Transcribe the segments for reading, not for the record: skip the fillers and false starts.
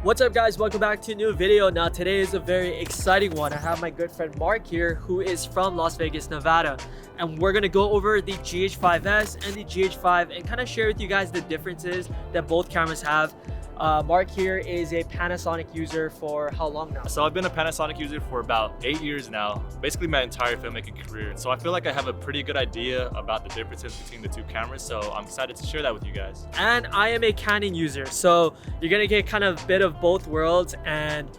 What's up guys, welcome back to a new video. Now today is a very exciting one. I have my good friend Mark here who is from Las Vegas, Nevada, and we're gonna go over the GH5s and the GH5 and kind of share with you guys the differences that both cameras have. Mark here is a Panasonic user for how long now? So I've been a Panasonic user for about 8 years now, basically my entire filmmaking career. So I feel like I have a pretty good idea about the differences between the two cameras. So I'm excited to share that with you guys. And I am a Canon user. So you're gonna get kind of a bit of both worlds, and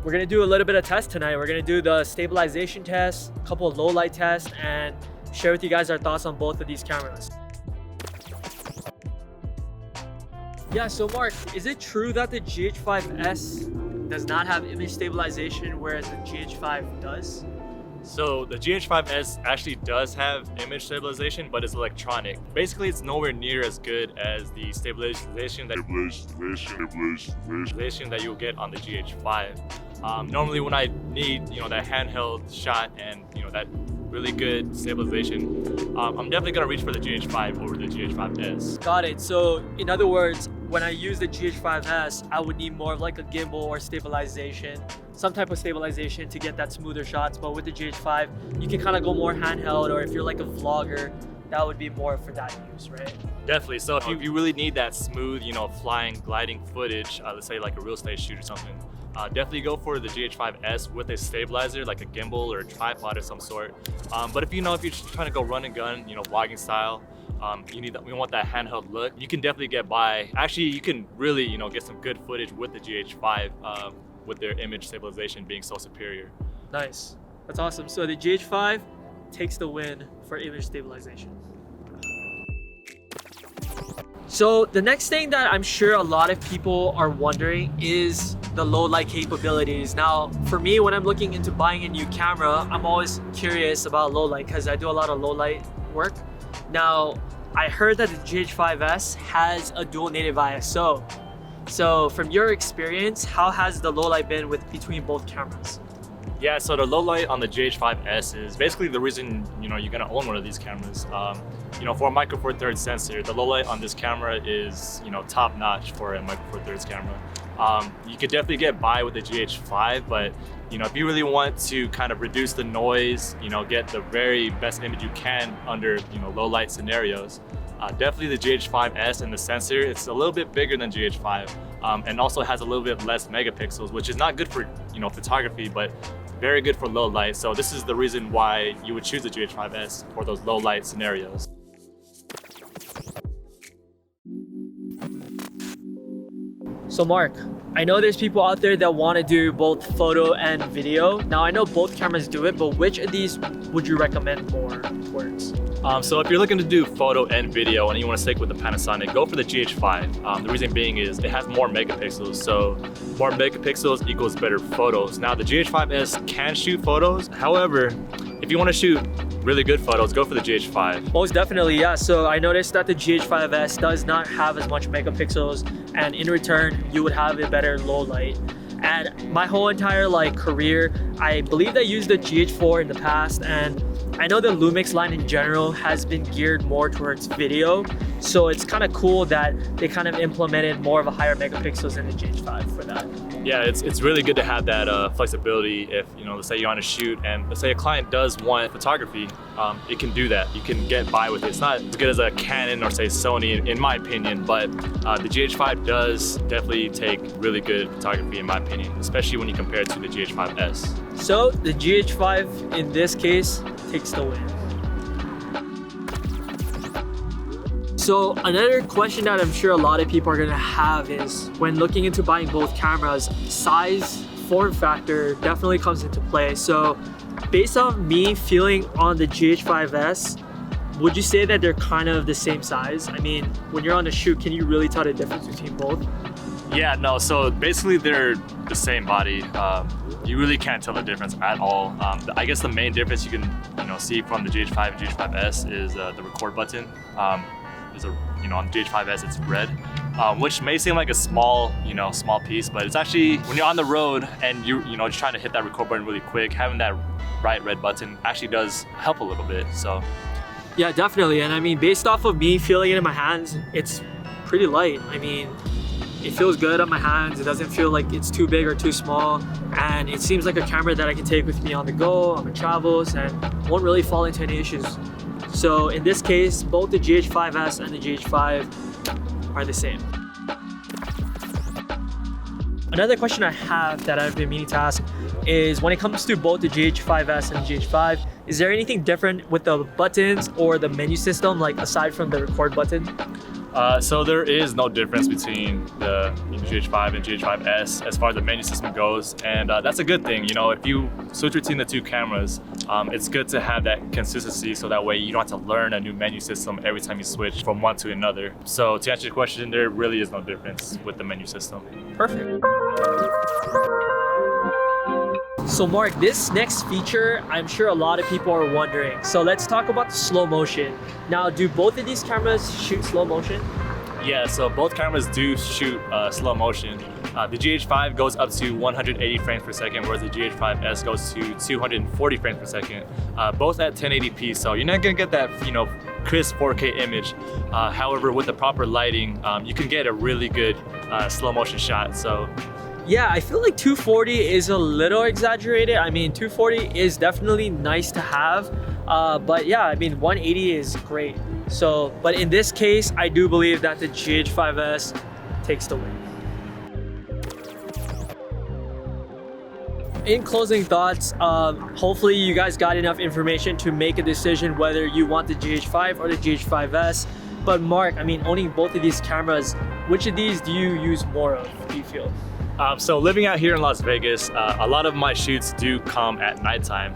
we're gonna do a little bit of test tonight. We're gonna do the stabilization test, a couple of low light tests, and share with you guys our thoughts on both of these cameras. Yeah, so Mark, is it true that the GH5s does not have image stabilization, whereas the GH5 does? So the GH5s actually does have image stabilization, but it's electronic. Basically, it's nowhere near as good as the stabilization that you'll get on the GH5. Normally when I need, that handheld shot and, that really good stabilization, I'm definitely gonna reach for the GH5 over the GH5s. Got it. So in other words, when I use the GH5s, I would need more of like a gimbal or stabilization, some type of stabilization to get that smoother shots. But with the GH5, you can kind of go more handheld, or if you're like a vlogger, that would be more for that use, right? Definitely. So if you really need that smooth, flying, gliding footage, let's say like a real estate shoot or something, definitely go for the GH5s with a stabilizer, like a gimbal or a tripod of some sort. But if you're just trying to go run and gun, vlogging style, we want that handheld look. You can definitely get by. Actually, you can really, get some good footage with the GH5 with their image stabilization being so superior. Nice. That's awesome. So the GH5 takes the win for image stabilization. So the next thing that I'm sure a lot of people are wondering is the low light capabilities. Now, for me, when I'm looking into buying a new camera, I'm always curious about low light because I do a lot of low light work. Now, I heard that the GH5s has a dual native ISO. So from your experience, how has the low light been between both cameras? Yeah, so the low light on the GH5s is basically the reason you're gonna own one of these cameras. For a micro four thirds sensor, the low light on this camera is top notch for a micro four thirds camera. You could definitely get by with the GH5, but if you really want to kind of reduce the noise, get the very best image you can under low light scenarios, definitely the GH5s and the sensor, it's a little bit bigger than GH5, and also has a little bit less megapixels, which is not good for photography, but very good for low light. So this is the reason why you would choose the GH5s for those low light scenarios. So Mark, I know there's people out there that want to do both photo and video. Now I know both cameras do it, but which of these would you recommend more towards? So if you're looking to do photo and video and you want to stick with the Panasonic, go for the GH5. The reason being is it has more megapixels, so more megapixels equals better photos. Now the GH5s can shoot photos, however, if you want to shoot really good photos, go for the GH5. Most definitely, yeah. So I noticed that the GH5s does not have as much megapixels, and in return, you would have a better low light. And my whole entire career, I believe I used the GH4 in the past, and I know the Lumix line in general has been geared more towards video. So it's kind of cool that they kind of implemented more of a higher megapixels in the GH5 for that. Yeah, it's really good to have that flexibility. If let's say you're on a shoot and let's say a client does want photography, it can do that. You can get by with it. It's not as good as a Canon or say Sony in my opinion, but the GH5 does definitely take really good photography in my opinion, especially when you compare it to the GH5s. So the GH5 in this case takes the win. So another question that I'm sure a lot of people are gonna have is when looking into buying both cameras, size, form factor definitely comes into play. So based on me feeling on the GH5s, would you say that they're kind of the same size? I mean, when you're on a shoot, can you really tell the difference between both? Yeah, no, so basically they're the same body. You really can't tell the difference at all. I guess the main difference you can see from the GH5 and GH5s is the record button. On the GH5s it's red, which may seem like a small piece, but it's actually when you're on the road and you're just trying to hit that record button really quick, having that bright red button actually does help a little bit. So yeah, definitely. And I mean, based off of me feeling it in my hands, it's pretty light. I mean, It feels good on my hands. It doesn't feel like it's too big or too small. And it seems like a camera that I can take with me on the go, on my travels, and won't really fall into any issues. So in this case, both the GH5s and the GH5 are the same. Another question I have that I've been meaning to ask is when it comes to both the GH5s and GH5, is there anything different with the buttons or the menu system, like aside from the record button? So there is no difference between the GH5 and GH5s as far as the menu system goes, and that's a good thing. You know, if you switch between the two cameras, it's good to have that consistency so that way you don't have to learn a new menu system every time you switch from one to another. So to answer your question, there really is no difference with the menu system. Perfect. So Mark, this next feature, I'm sure a lot of people are wondering. So let's talk about the slow motion. Now, do both of these cameras shoot slow motion? Yeah, so both cameras do shoot slow motion. The GH5 goes up to 180 frames per second, whereas the GH5s goes to 240 frames per second. Both at 1080p, so you're not gonna get that, crisp 4K image. However, with the proper lighting, you can get a really good slow motion shot. So. Yeah, I feel like 240 is a little exaggerated. I mean, 240 is definitely nice to have, but yeah, I mean, 180 is great. So, but in this case, I do believe that the GH5s takes the win. In closing thoughts, hopefully you guys got enough information to make a decision whether you want the GH5 or the GH5s. But Mark, I mean, owning both of these cameras, which of these do you use more of, do you feel? So living out here in Las Vegas, a lot of my shoots do come at nighttime.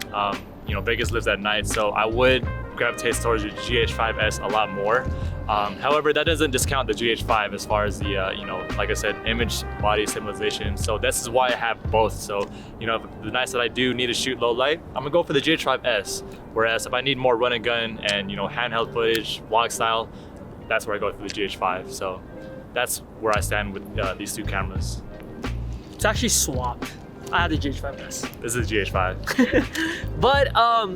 Vegas lives at night, so I would gravitate towards the GH5s a lot more. However, that doesn't discount the GH5 as far as the, like I said, image body stabilization. So this is why I have both. So, the nights that I do need to shoot low light, I'm gonna go for the GH5s. Whereas if I need more run and gun and, handheld footage, vlog style, that's where I go for the GH5. So that's where I stand with these two cameras. It's actually swapped. I have the GH5s. This is GH5. But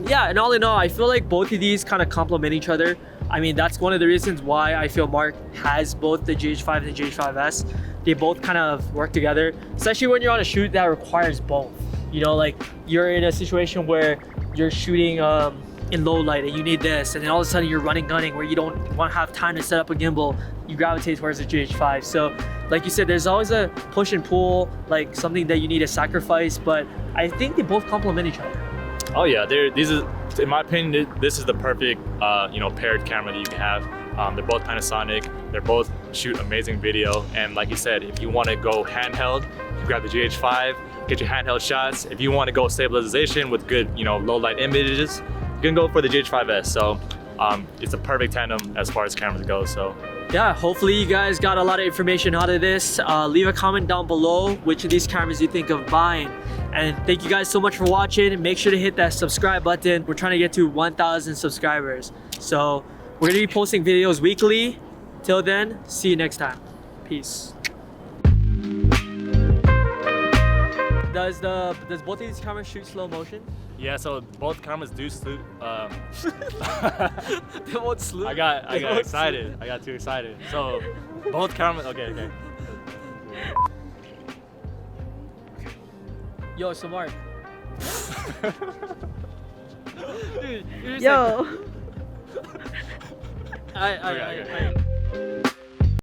yeah, and all in all, I feel like both of these kind of complement each other. I mean, that's one of the reasons why I feel Mark has both the GH5 and the GH5s. They both kind of work together, especially when you're on a shoot that requires both. Like you're in a situation where you're shooting in low light and you need this, and then all of a sudden you're running gunning where you don't want to have time to set up a gimbal. You gravitate towards the GH5. So like you said, there's always a push and pull, like something that you need to sacrifice, but I think they both complement each other. Oh yeah, in my opinion, this is the perfect paired camera that you can have. They're both Panasonic, they both shoot amazing video, and like you said, if you want to go handheld, you grab the GH5, get your handheld shots. If you want to go stabilization with good low light images, you can go for the GH5s. So it's a perfect tandem as far as cameras go. So yeah, hopefully you guys got a lot of information out of this. Leave a comment down below which of these cameras you think of buying. And thank you guys so much for watching. Make sure to hit that subscribe button. We're trying to get to 1,000 subscribers. So we're gonna be posting videos weekly. Till then, see you next time. Peace. Does both of these cameras shoot slow motion? yeah, so both cameras do slew. They won't slew. I got excited. I got too excited. So both cameras. Okay. Yo, so Mark. Dude, you're just Yo. like, I